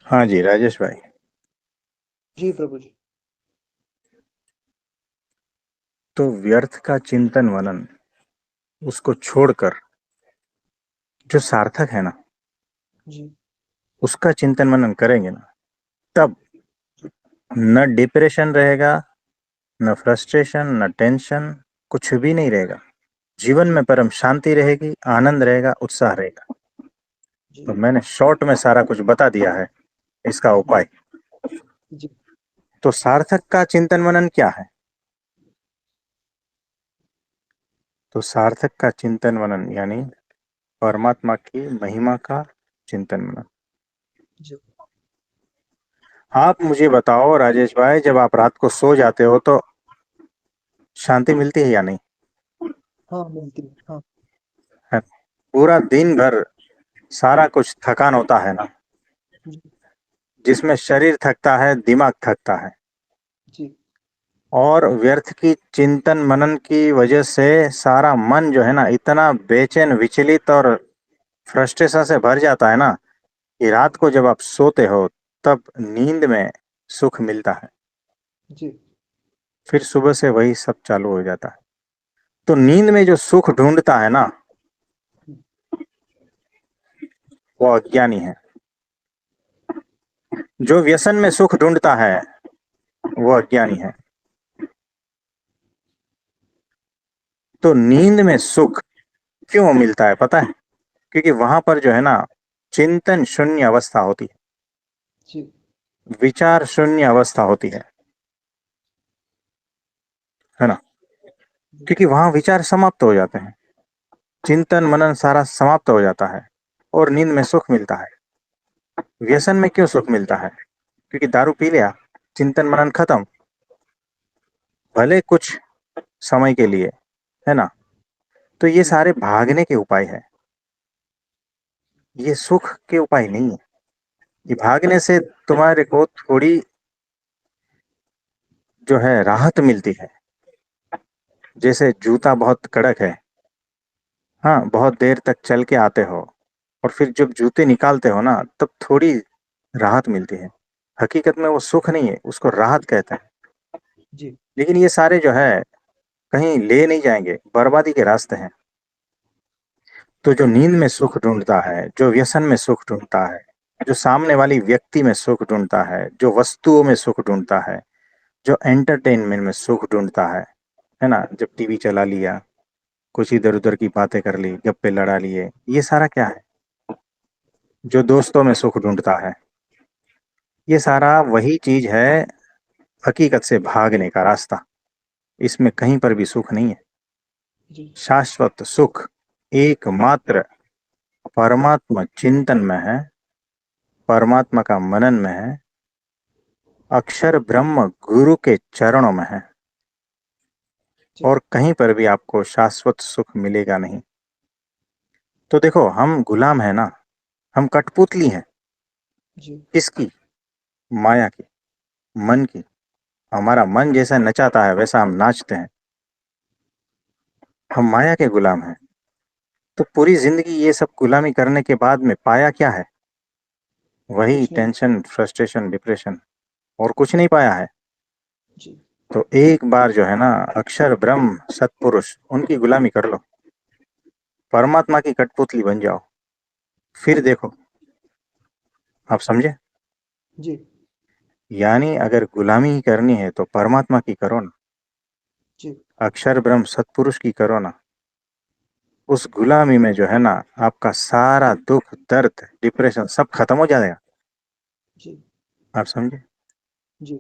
हाँ जी राजेश भाई। जी प्रभु जी। तो व्यर्थ का चिंतन मनन उसको छोड़कर जो सार्थक है ना जी। उसका चिंतन मनन करेंगे ना, तब जी। न डिप्रेशन रहेगा, न फ्रस्ट्रेशन, न टेंशन, कुछ भी नहीं रहेगा। जीवन में जी। परम शांति रहेगी, आनंद रहेगा, उत्साह रहेगा। जी। तो मैंने शॉर्ट में सारा कुछ बता दिया है इसका जी। उपाय। जी। तो सार्थक का चिंतन मनन क्या है? तो सार्थक का चिंतन मनन यानी परमात्मा की महिमा का चिंतन मनन। जी। आप मुझे बताओ राजेश भाई, जब आप रात को सो जाते हो तो शांति मिलती है या नहीं? हाँ मिलती है हाँ। है। पूरा दिन भर सारा कुछ थकान होता है ना, जी। जिसमें शरीर थकता है, दिमाग थकता है। जी। और व्यर्थ की चिंतन मनन की वजह से सारा मन जो है ना इतना बेचैन, विचलित और फ्रस्ट्रेशन से भर जाता है ना कि रात को जब आप सोते हो तब नींद में सुख मिलता है। जी। फिर सुबह से वही सब चालू हो जाता है। तो नींद में जो सुख ढूंढता है ना, वो अज्ञानी है। जो व्यसन में सुख ढूंढता है वो अज्ञानी है। तो नींद में सुख क्यों मिलता है पता है? क्योंकि वहां पर जो है ना चिंतन शून्य अवस्था होती है, जी। विचार शून्य अवस्था होती है ना। जी। क्योंकि वहां विचार समाप्त हो जाते हैं, चिंतन मनन सारा समाप्त हो जाता है और नींद में सुख मिलता है। व्यसन में क्यों सुख मिलता है? क्योंकि दारू पी लिया, चिंतन मनन खत्म, भले कुछ समय के लिए, है ना। तो ये जी। सारे भागने के उपाय है, ये सुख के उपाय नहीं है। ये भागने से तुम्हारे को थोड़ी जो है राहत मिलती है। जी। जैसे जूता बहुत कड़क है, हाँ, बहुत देर तक चल के आते हो और फिर जब जूते निकालते हो ना तब थोड़ी राहत मिलती है। हकीकत में वो सुख नहीं है, उसको राहत कहते हैं। जी। लेकिन ये सारे जो है कहीं ले नहीं जाएंगे, बर्बादी के रास्ते हैं। तो जो नींद में सुख ढूंढता है, जो व्यसन में सुख ढूंढता है, जो सामने वाली व्यक्ति में सुख ढूंढता है, जो वस्तुओं में सुख ढूंढता है, जो एंटरटेनमेंट में सुख ढूंढता है ना, जब टीवी चला लिया, कुछ इधर उधर की बातें कर ली, गप्पे लड़ा लिए, ये सारा क्या है? जो दोस्तों में सुख ढूंढता है, ये सारा वही चीज है, हकीकत से भागने का रास्ता। इसमें कहीं पर भी सुख नहीं है। जी। शाश्वत सुख एकमात्र परमात्मा चिंतन में है, परमात्मा का मनन में है, अक्षर ब्रह्म गुरु के चरणों में है। जी। और कहीं पर भी आपको शाश्वत सुख मिलेगा नहीं। तो देखो, हम गुलाम है ना, हम कठपुतली हैं। जी। किसकी? माया की, मन की। हमारा मन जैसा नचाता है वैसा हम नाचते हैं। हम माया के गुलाम हैं। तो पूरी जिंदगी ये सब गुलामी करने के बाद में पाया क्या है? वही कुछ नहीं। टेंशन, फ्रस्ट्रेशन, डिप्रेशन, और कुछ नहीं पाया है। जी। तो एक बार जो है ना अक्षर ब्रह्म सत्पुरुष उनकी गुलामी कर लो, परमात्मा की कठपुतली बन जाओ, फिर देखो। आप समझे? जी। यानी अगर गुलामी ही करनी है तो परमात्मा की करो ना, जी। अक्षर ब्रह्म सत्पुरुष की करो ना। उस गुलामी में जो है ना आपका सारा दुख, दर्द, डिप्रेशन सब खत्म हो जाएगा। जी। आप समझे? जी।